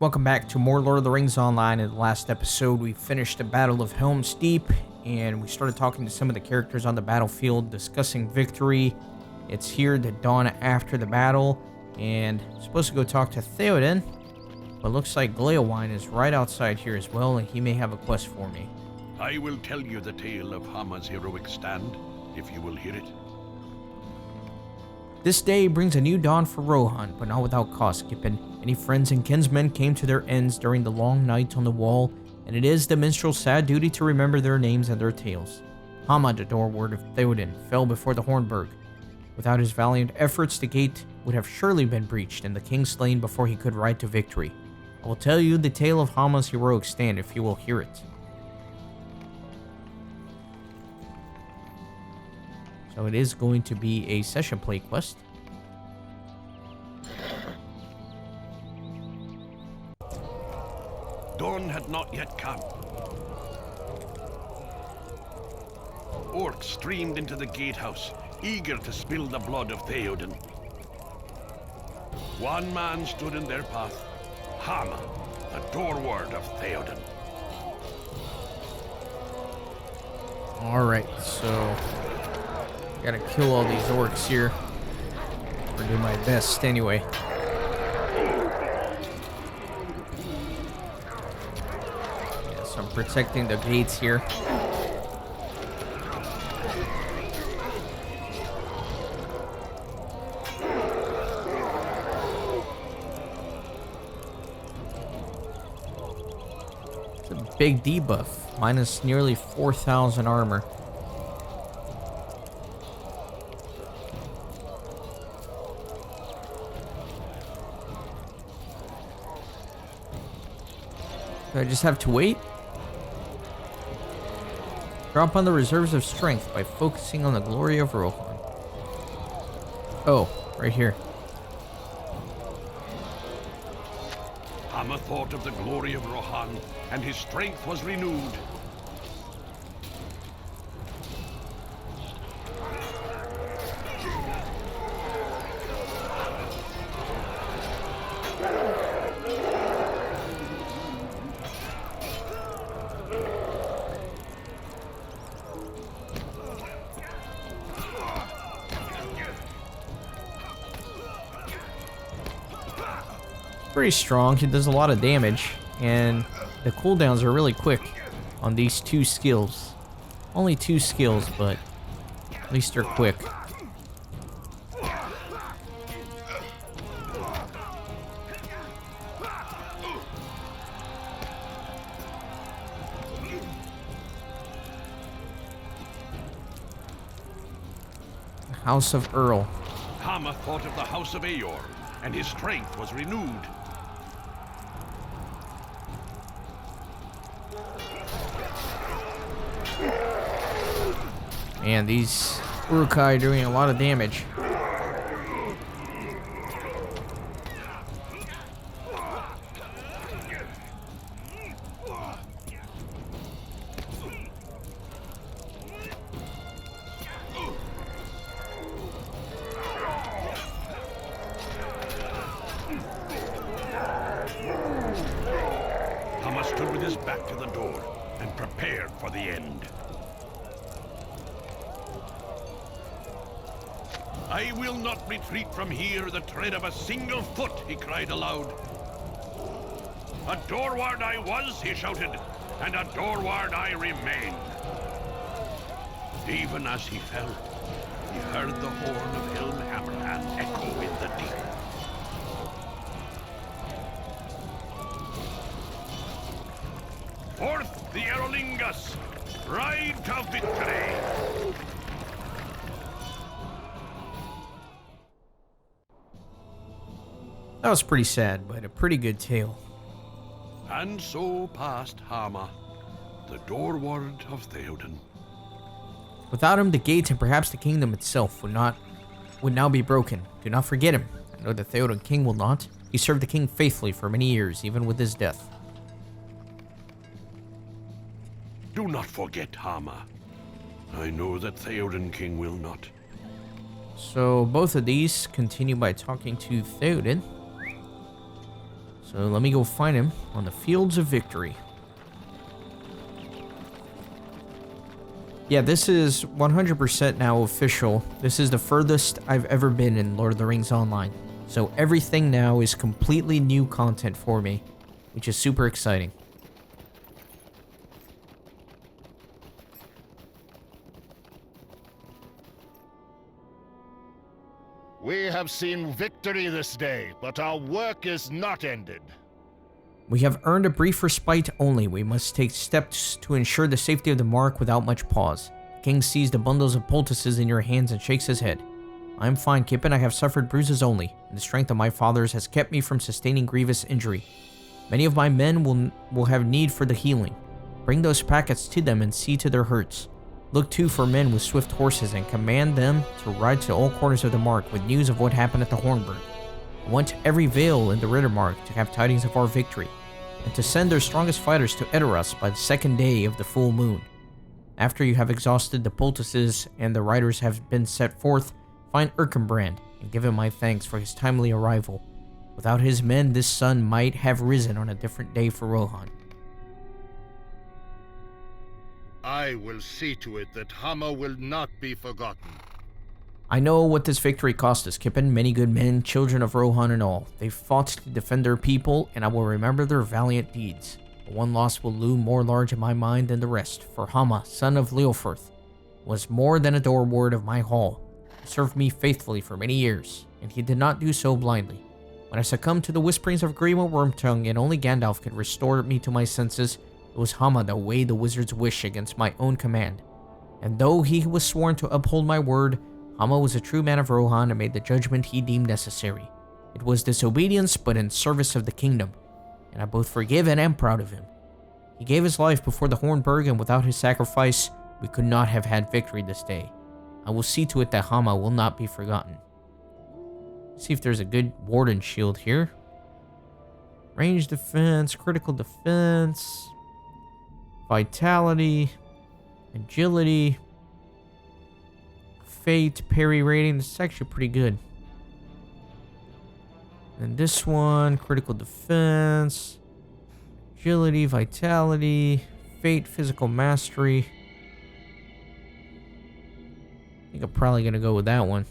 Welcome back to more Lord of the Rings Online. In the last episode, we finished the Battle of Helm's Deep, and we started talking to some of the characters on the battlefield, discussing victory. It's here the dawn after the battle, and I'm supposed to go talk to Theoden, but looks like Gleowine is right outside here as well, and he may have a quest for me. I will tell you the tale of Hama's heroic stand, if you will hear it. This day brings a new dawn for Rohan, but not without cost, Gippin. Many friends and kinsmen came to their ends during the long night on the wall, and it is the minstrel's sad duty to remember their names and their tales. Hama, the Doorward of Theoden, fell before the Hornburg. Without his valiant efforts, the gate would have surely been breached and the king slain before he could ride to victory. I will tell you the tale of Hama's heroic stand if you will hear it. So it is going to be a session play quest. Dawn had not yet come. Orcs streamed into the gatehouse, eager to spill the blood of Theoden. One man stood in their path, Hama, the Doorward of Theoden. Alright, so gotta kill all these orcs here. Or do my best anyway. Yes, I'm protecting the gates here. It's a big debuff, minus nearly 4,000 armor. Do I just have to wait? Drop on the reserves of strength by focusing on the glory of Rohan. Oh, right here. Hama thought of the glory of Rohan, and his strength was renewed. Pretty strong. He does a lot of damage, and the cooldowns are really quick on these two skills. Only two skills, but at least they're quick. House of Earl. Hama thought of the House of Eor, and his strength was renewed. And these Uruk-hai are doing a lot of damage. Hama stood with his back to the door and prepared for the end. I will not retreat from here the tread of a single foot, he cried aloud. A Doorward I was, he shouted, and a Doorward I remain. Even as he fell, he heard the horn of Helm Hammerhand echo in the deep. Forth the Erolingas! Ride to victory! That was pretty sad, but a pretty good tale. And so passed Hama, the Doorward of Theoden. Without him, the gates and perhaps the kingdom itself would now be broken. Do not forget him. I know the Theoden king will not. He served the king faithfully for many years, even with his death. Do not forget Hama. I know that Theoden king will not. So both of these continue by talking to Theoden. So let me go find him on the Fields of Victory. Yeah, this is 100% now official. This is the furthest I've ever been in Lord of the Rings Online. So everything now is completely new content for me, which is super exciting. We have seen victory this day, but our work is not ended. We have earned a brief respite only. We must take steps to ensure the safety of the mark without much pause. The king sees the bundles of poultices in your hands and shakes his head. I am fine, Kippen. I have suffered bruises only, and the strength of my fathers has kept me from sustaining grievous injury. Many of my men will have need for the healing. Bring those packets to them and see to their hurts. Look too for men with swift horses and command them to ride to all corners of the mark with news of what happened at the Hornburg. I want every vale in the Rittermark to have tidings of our victory, and to send their strongest fighters to Edoras by the second day of the full moon. After you have exhausted the poultices and the riders have been set forth, find Erkenbrand and give him my thanks for his timely arrival. Without his men, this sun might have risen on a different day for Rohan. I will see to it that Hama will not be forgotten. I know what this victory cost us, Kippen. Many good men, children of Rohan and all. They fought to defend their people, and I will remember their valiant deeds. But one loss will loom more large in my mind than the rest, for Hama, son of Leofrith, was more than a doorward of my hall. He served me faithfully for many years, and he did not do so blindly. When I succumbed to the whisperings of Grima Wormtongue and only Gandalf could restore me to my senses, it was Hama that weighed the wizard's wish against my own command. And though he was sworn to uphold my word, Hama was a true man of Rohan and made the judgment he deemed necessary. It was disobedience, but in service of the kingdom, and I both forgive and am proud of him. He gave his life before the Hornburg, and without his sacrifice, we could not have had victory this day. I will see to it that Hama will not be forgotten. Let's see if there's a good warden shield here. Range defense, critical defense, vitality, agility, fate, parry rating. This is actually pretty good. And this one, critical defense, agility, vitality, fate, physical mastery. I think I'm probably gonna go with that one.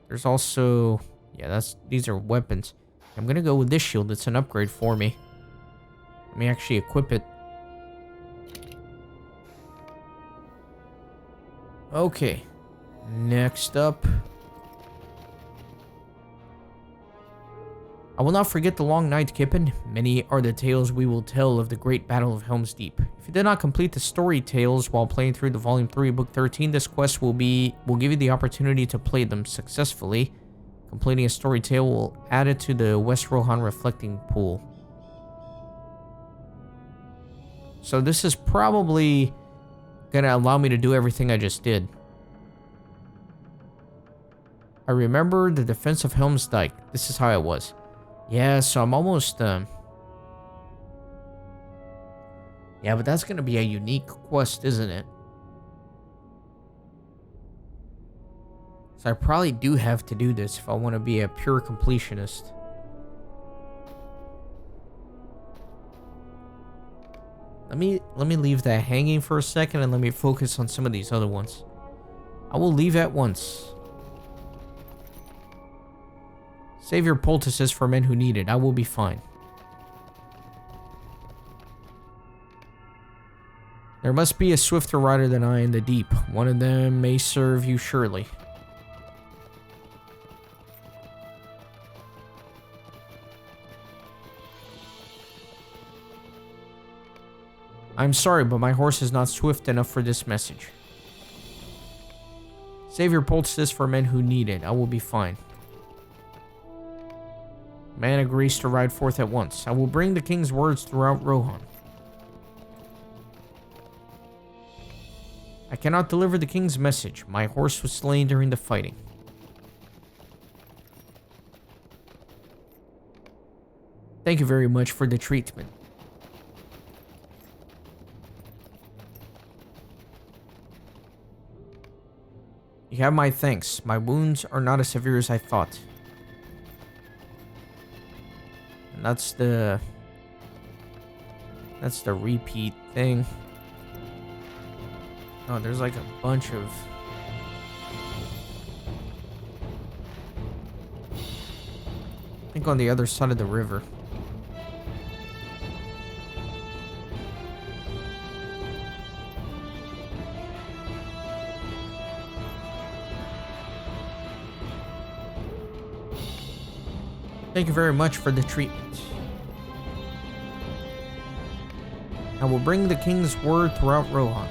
There's also, yeah, these are weapons. I'm gonna go with this shield. It's an upgrade for me. Let me actually equip it. Okay, next up. I will not forget the long night, Kippen. Many are the tales we will tell of the great battle of Helm's Deep. If you did not complete the story tales while playing through the Volume 3, Book 13, this quest will give you the opportunity to play them successfully. Completing a story tale will add it to the West Rohan Reflecting Pool. So this is probably gonna allow me to do everything I just did. I remember the defense of Helm's Dyke. This is how it was. Yeah, so I'm almost yeah, but that's gonna be a unique quest, isn't it? So I probably do have to do this if I want to be a pure completionist. Let me leave that hanging for a second and let me focus on some of these other ones. I will leave at once. Save your poultices for men who need it. I will be fine. There must be a swifter rider than I in the deep. One of them may serve you surely. I'm sorry, but my horse is not swift enough for this message. Save your poultices for men who need it. I will be fine. Man agrees to ride forth at once. I will bring the king's words throughout Rohan. I cannot deliver the king's message. My horse was slain during the fighting. Thank you very much for the treatment. You have my thanks. My wounds are not as severe as I thought. That's the repeat thing. Oh, there's like a bunch of... I think on the other side of the river. Thank you very much for the treatment. I will bring the king's word throughout Rohan.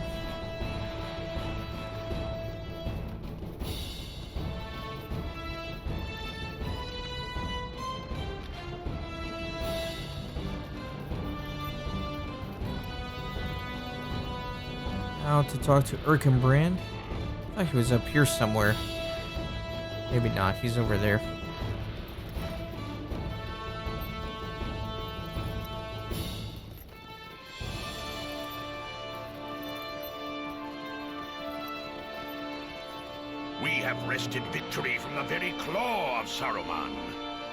Now to talk to Erkenbrand. I thought he was up here somewhere. Maybe not, he's over there. We have wrested victory from the very claw of Saruman.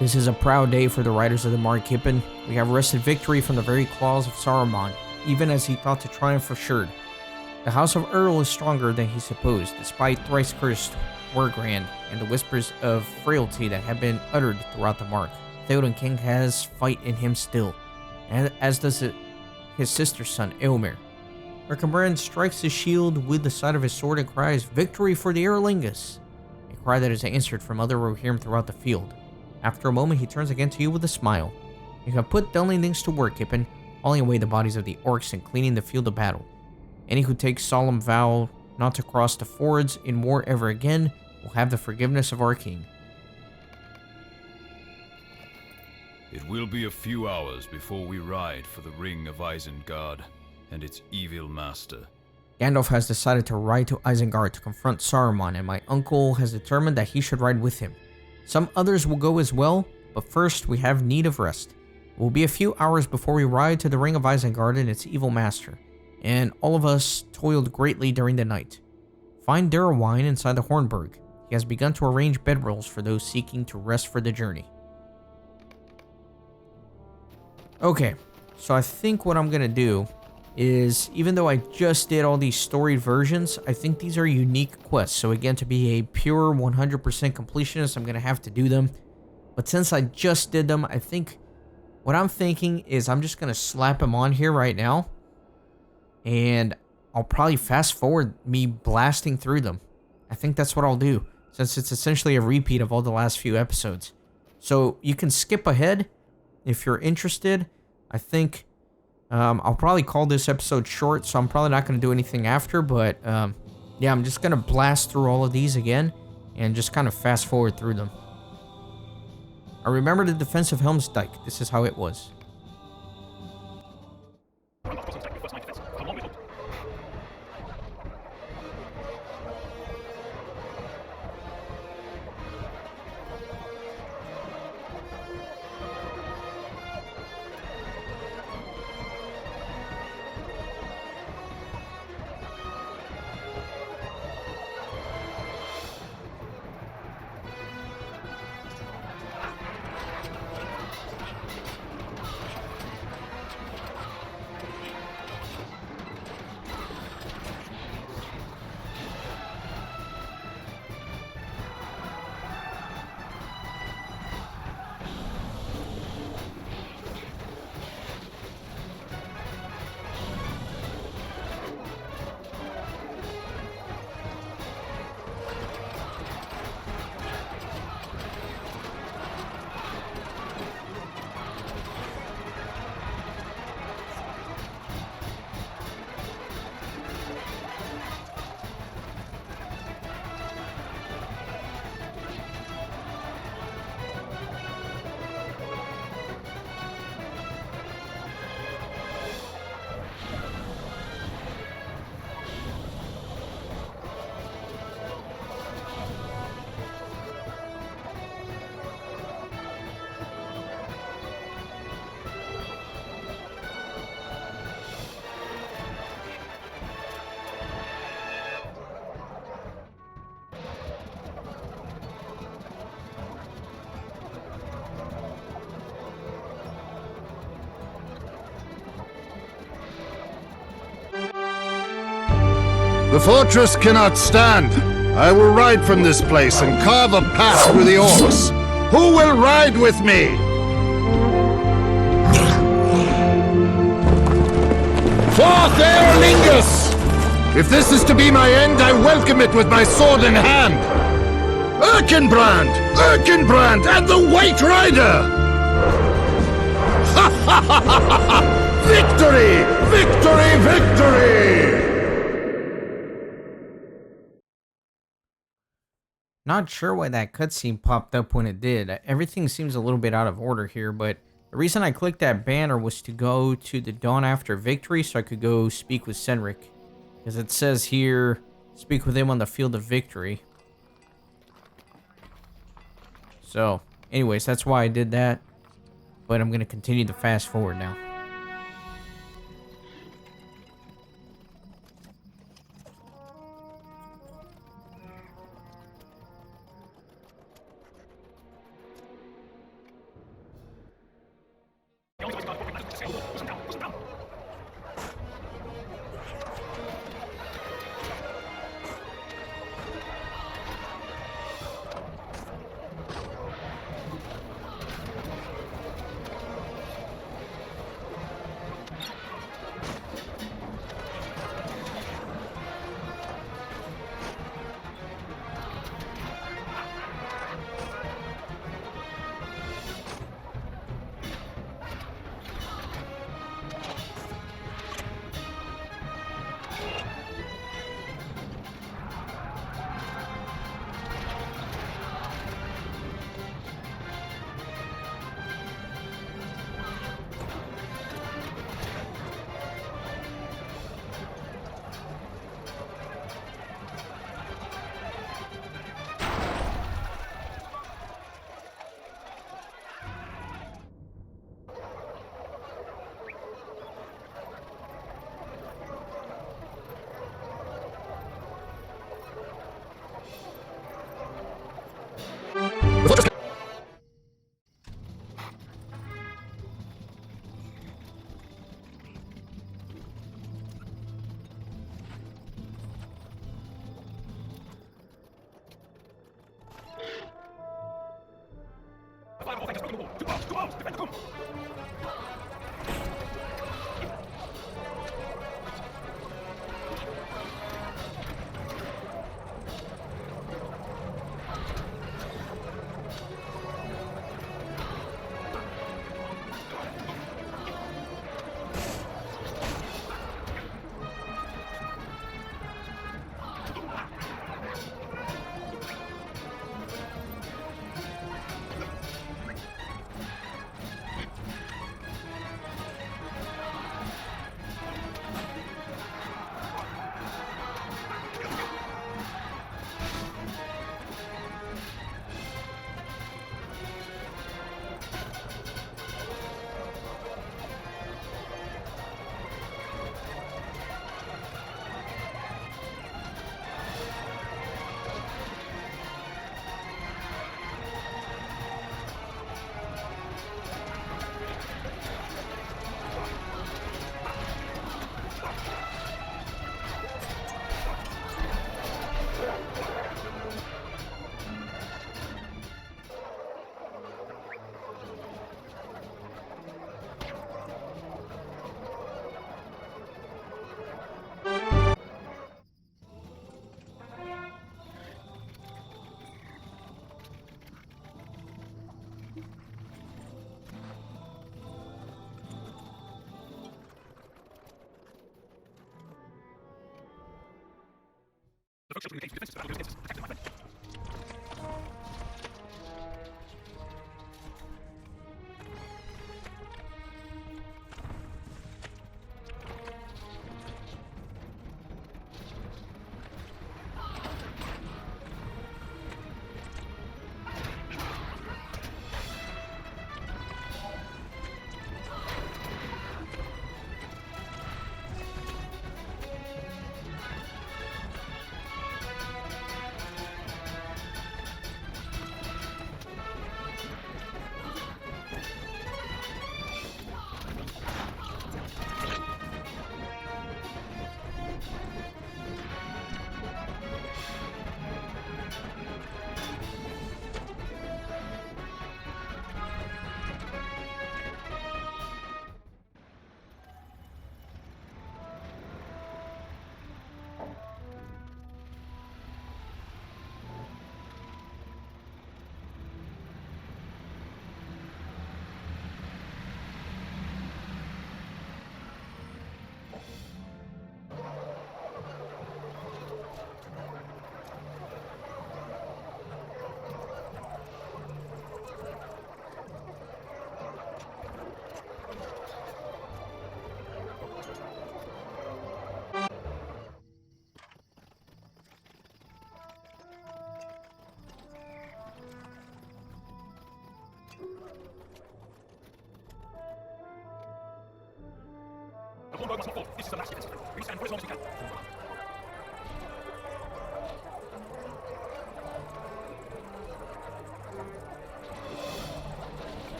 This is a proud day for the riders of the Markippen. We have wrested victory from the very claws of Saruman, even as he thought to triumph assured. The House of Earl is stronger than he supposed, despite thrice-cursed Wargrand and the whispers of frailty that have been uttered throughout the Mark. Theoden King has fight in him still, and as does his sister's son, Eomer. Erkenbrand strikes his shield with the side of his sword and cries, "Victory for the Erlingus!" A cry that is answered from other Rohirrim throughout the field. After a moment, he turns again to you with a smile. You have put Dunlendings to work, Kippen, hauling away the bodies of the orcs and cleaning the field of battle. Any who take solemn vow not to cross the fords in war ever again will have the forgiveness of our king. It will be a few hours before we ride for the Ring of Isengard and its evil master. Gandalf has decided to ride to Isengard to confront Saruman, and my uncle has determined that he should ride with him. Some others will go as well, but first we have need of rest. It will be a few hours before we ride to the Ring of Isengard and its evil master, and all of us toiled greatly during the night. Find Durwine inside the Hornburg. He has begun to arrange bedrolls for those seeking to rest for the journey. Okay, so I think what I'm gonna do is, even though I just did all these storied versions, I think these are unique quests. So again, to be a pure 100% completionist, I'm gonna have to do them. But since I just did them, I think what I'm thinking is I'm just gonna slap them on here right now, and I'll probably fast forward me blasting through them. I think that's what I'll do, since it's essentially a repeat of all the last few episodes. So you can skip ahead if you're interested. I think I'll probably call this episode short, so I'm probably not going to do anything after, but yeah, I'm just going to blast through all of these again and just kind of fast forward through them. I remember the defense of Helm's Dyke. This is how it was. The fortress cannot stand. I will ride from this place and carve a path through the orcs. Who will ride with me? Forth, Aerlingus! If this is to be my end, I welcome it with my sword in hand. Erkenbrand! Erkenbrand and the White Rider! Ha ha ha ha ha! Victory! Victory! Victory! Not sure why that cutscene popped up when it did. Everything seems a little bit out of order here, but the reason I clicked that banner was to go to the Dawn After Victory so I could go speak with Senric. Because it says here, speak with him on the field of victory. So, anyways, that's why I did that. But I'm going to continue to fast forward now.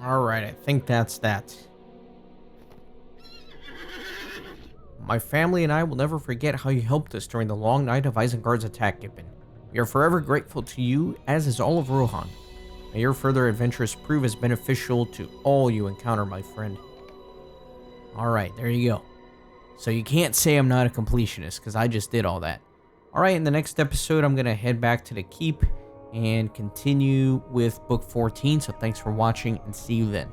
Alright, I think that's that. My family and I will never forget how you helped us during the long night of Isengard's attack, Gibbon. We are forever grateful to you, as is all of Rohan. May your further adventures prove as beneficial to all you encounter, my friend. Alright, there you go. So you can't say I'm not a completionist, because I just did all that. Alright, in the next episode, I'm going to head back to the keep and continue with book 14. So thanks for watching, and see you then.